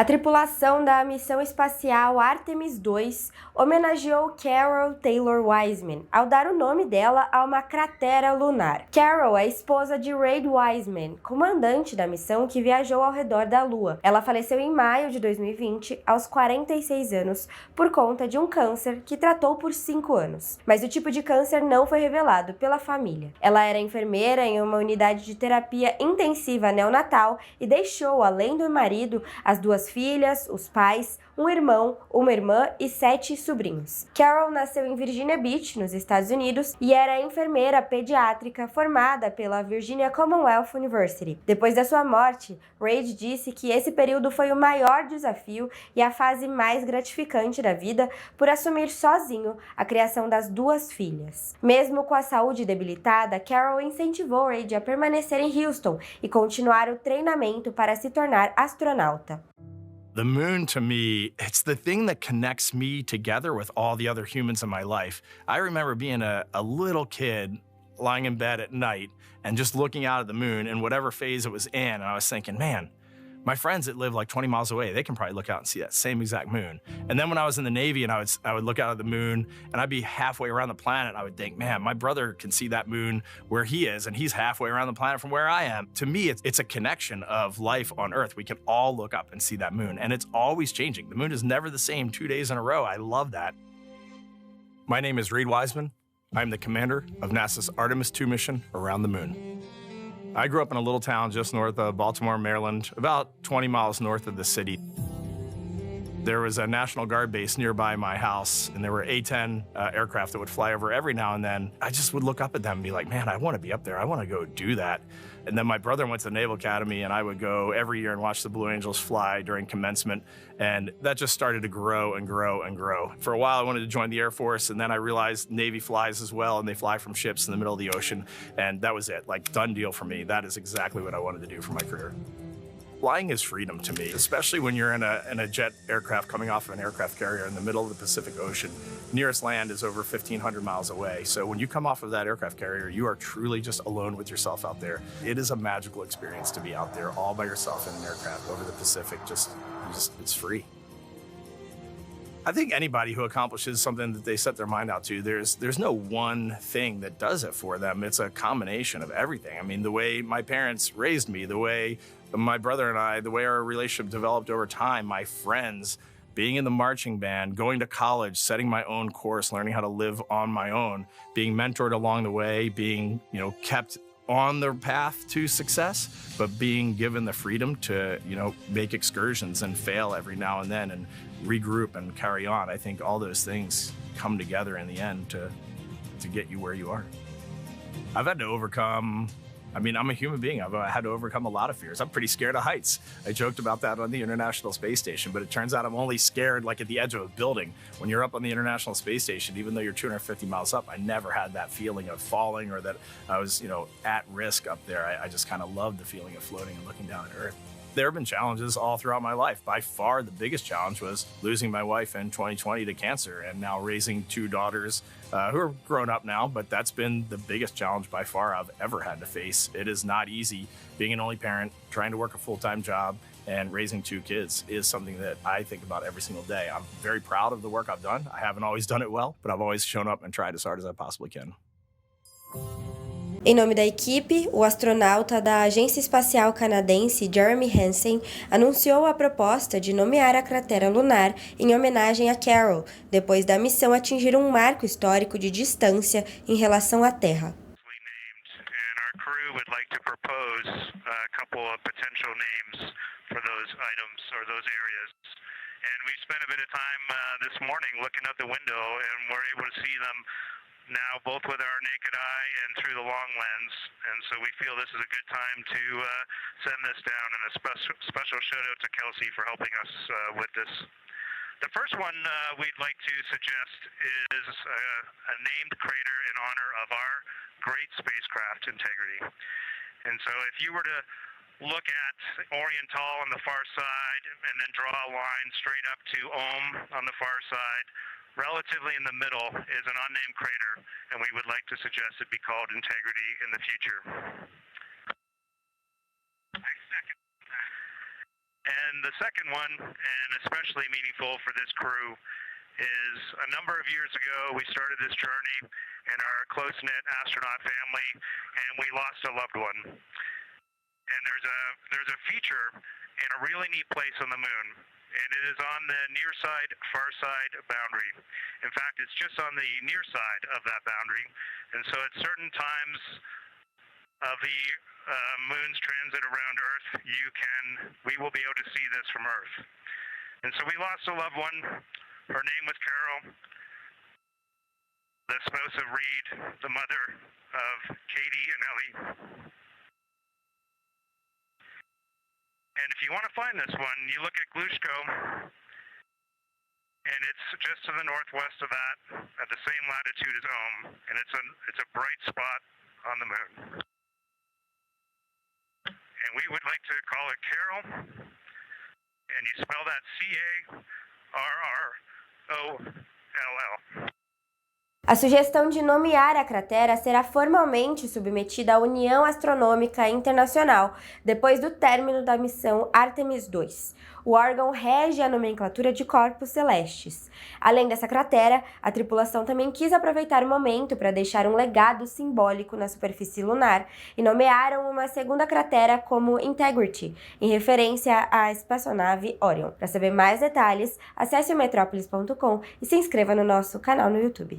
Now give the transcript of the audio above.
A tripulação da missão espacial Artemis II homenageou Carroll Taylor Wiseman ao dar o nome dela a uma cratera lunar. Carroll é esposa de Wiseman, comandante da missão que viajou ao redor da Lua. Ela faleceu em maio de 2020, aos 46 anos, por conta de um câncer que tratou por 5 anos. Mas o tipo de câncer não foi revelado pela família. Ela era enfermeira em uma unidade de terapia intensiva neonatal e deixou, além do marido, as duas filhas, os pais, um irmão, uma irmã e 7 sobrinhos. Carroll nasceu em Virginia Beach, nos Estados Unidos, e era enfermeira pediátrica formada pela Virginia Commonwealth University. Depois da sua morte, Reid disse que esse período foi o maior desafio e a fase mais gratificante da vida por assumir sozinho a criação das 2 filhas. Mesmo com a saúde debilitada, Carroll incentivou Reid a permanecer em Houston e continuar o treinamento para se tornar astronauta. The moon, to me, it's the thing that connects me together with all the other humans in my life. I remember being a little kid lying in bed at night and just looking out at the moon in whatever phase it was in, and I was thinking, man, my friends that live like 20 miles away, they can probably look out and see that same exact moon. And then when I was in the Navy and I would look out at the moon and I'd be halfway around the planet, I would think, man, my brother can see that moon where he is and he's halfway around the planet from where I am. To me, it's a connection of life on Earth. We can all look up and see that moon, and it's always changing. The moon is never the same 2 days in a row. I love that. My name is Wiseman. I'm the commander of NASA's Artemis II mission around the moon. I grew up in a little town just north of Baltimore, Maryland, about 20 miles north of the city. There was a National Guard base nearby my house, and there were A-10 aircraft that would fly over every now and then. I just would look up at them and be like, man, I want to be up there. I want to go do that. And then my brother went to the Naval Academy, and I would go every year and watch the Blue Angels fly during commencement. And that just started to grow and grow and grow. For a while, I wanted to join the Air Force, and then I realized Navy flies as well, and they fly from ships in the middle of the ocean. And that was it, like, done deal for me. That is exactly what I wanted to do for my career. Flying is freedom to me, especially when you're in a jet aircraft coming off of an aircraft carrier in the middle of the Pacific Ocean. Nearest land is over 1,500 miles away. So when you come off of that aircraft carrier, you are truly just alone with yourself out there. It is a magical experience to be out there all by yourself in an aircraft over the Pacific. It's free. I think anybody who accomplishes something that they set their mind out to, there's no one thing that does it for them. It's a combination of everything. I mean, the way my parents raised me, the way my brother and I, the way our relationship developed over time, my friends, being in the marching band, going to college, setting my own course, learning how to live on my own, being mentored along the way, being, kept on the path to success, but being given the freedom to, make excursions and fail every now and then and regroup and carry on. I think all those things come together in the end to get you where you are. I've had to overcome, I'm a human being. I've had to overcome a lot of fears. I'm pretty scared of heights. I joked about that on the International Space Station, but it turns out I'm only scared like at the edge of a building. When you're up on the International Space Station, even though you're 250 miles up, I never had that feeling of falling or that I was, at risk up there. I just kind of loved the feeling of floating and looking down at Earth. There have been challenges all throughout my life. By far, the biggest challenge was losing my wife in 2020 to cancer and now raising 2 daughters who are grown up now, but that's been the biggest challenge by far I've ever had to face. It is not easy being an only parent, trying to work a full-time job, and raising 2 kids is something that I think about every single day. I'm very proud of the work I've done. I haven't always done it well, but I've always shown up and tried as hard as I possibly can. Em nome da equipe, o astronauta da Agência Espacial Canadense Jeremy Hansen anunciou a proposta de nomear a cratera lunar em homenagem a Carroll, depois da missão atingir um marco histórico de distância em relação à Terra. And we spent a bit of time this morning looking out the window, and we're able to see them now both with our naked eye and through the long lens. And so we feel this is a good time to send this down, and a special shout out to Kelsey for helping us with this. The first one we'd like to suggest is a named crater in honor of our great spacecraft integrity. And so if you were to look at Oriental on the far side and then draw a line straight up to Ohm on the far side, relatively in the middle is an unnamed crater, and we would like to suggest it be called Integrity in the future. And the second one, and especially meaningful for this crew, is a number of years ago we started this journey in our close-knit astronaut family, and we lost a loved one. And there's a feature in a really neat place on the moon, and it is on the near side, far side boundary. In fact, it's just on the near side of that boundary. And so at certain times of the moon's transit around Earth, we will be able to see this from Earth. And so we lost a loved one. Her name was Carroll, the esposa of Reed, the mother of Katie and Ellie. And if you want to find this one, you look at Glushko, and it's just to the northwest of that, at the same latitude as Ohm, and it's a bright spot on the moon. And we would like to call it Carroll, and you spell that Carroll. A sugestão de nomear a cratera será formalmente submetida à União Astronômica Internacional depois do término da missão Artemis II. O órgão rege a nomenclatura de corpos celestes. Além dessa cratera, a tripulação também quis aproveitar o momento para deixar um legado simbólico na superfície lunar e nomearam uma segunda cratera como Integrity, em referência à espaçonave Orion. Para saber mais detalhes, acesse o metrópoles.com e se inscreva no nosso canal no YouTube.